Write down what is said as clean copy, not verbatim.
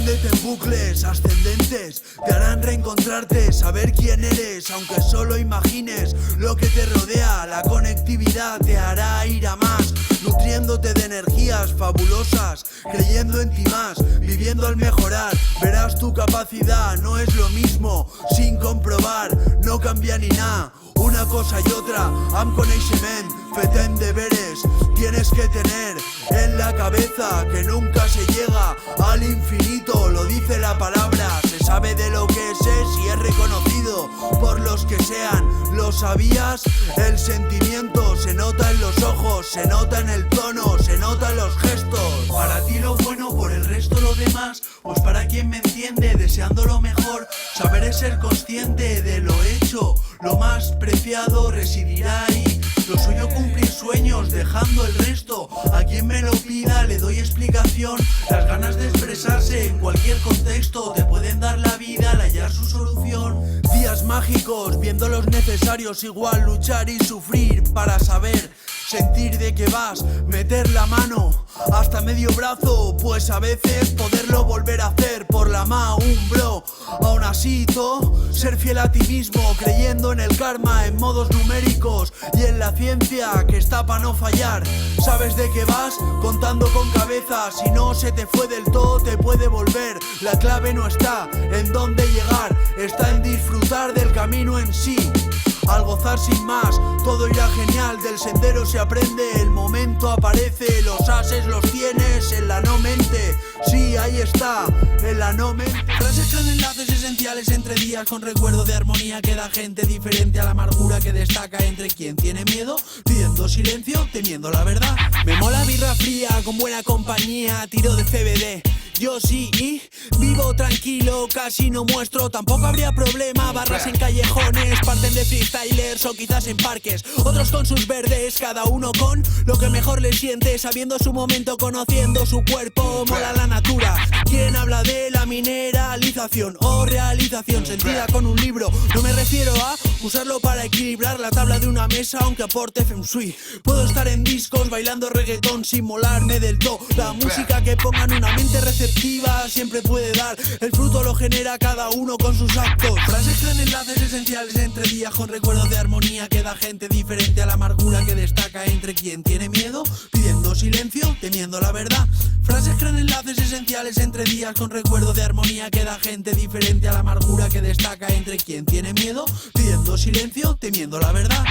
Préndete en bucles ascendentes, te harán reencontrarte, saber quién eres, aunque solo imagines lo que te rodea. La conectividad te hará ir a más, nutriéndote de energías fabulosas, creyendo en ti más, viviendo al mejorar. Verás tu capacidad, no es lo mismo, sin comprobar, no cambia ni nada. Una cosa y otra, am coneixement, feten deberes. Tienes que tener en la cabeza que nunca se llega al infinito, lo dice la palabra. Se sabe de lo que es y es reconocido por los que sean. ¿Lo sabías? El sentimiento se nota en los ojos, se nota en el tono, se nota en los gestos. Para ti lo bueno, por el resto lo demás. Pues para quien me entiende, deseando lo mejor. Saber es ser consciente de lo hecho, lo más preciado residirá ahí. Lo suyo cumplir sueños, dejando el resto a quien me lo pida, le doy explicación. Las ganas de expresarse en cualquier contexto te pueden dar la vida al hallar su solución. Días mágicos, viendo los necesarios, igual luchar y sufrir para saber, sentir de qué vas, meter la mano hasta medio brazo, pues a veces poderlo volver a hacer por la un bro. Aún así ser fiel a ti mismo, creyendo en el karma, en modos numéricos y en la ciencia que está para no fallar. Sabes de qué vas, contando con cabeza. Si no se te fue del todo, te puede volver. La clave no está en dónde llegar, está en disfrutar del camino en sí. Al gozar sin más, todo irá genial. Del sendero se aprende, el momento aparece. Los ases los tienes en la no mente. Sí, ahí está, en la no mente. Frases con enlaces esenciales entre días, con recuerdo de armonía que da gente diferente a la amargura que destaca entre quien tiene miedo, pidiendo silencio, temiendo la verdad. Me mola birra fría con buena compañía, tiro de CBD. Yo sí, y vivo tranquilo, casi no muestro, tampoco habría problema. Barras en callejones, parten de freestylers o quizás en parques. Otros con sus verdes, cada uno con lo que mejor le siente, sabiendo su momento, conociendo su cuerpo. Mola la natura. ¿Quién habla de la mineralización o realización sentida con un libro? No me refiero a usarlo para equilibrar la tabla de una mesa, aunque aporte feng shui. Puedo estar en discos bailando reggaetón sin molarme del todo. La música que pongan una mente receptiva siempre puede dar, el fruto lo genera cada uno con sus actos. Frases con enlaces esenciales entre días, con recuerdos de armonía que da gente diferente a la amargura que destaca entre quien tiene miedo, pidiendo silencio, temiendo la verdad. Frases con enlaces esenciales entre días, con recuerdos de armonía que da gente diferente a la amargura que destaca entre quien tiene miedo, pidiendo silencio, temiendo la verdad.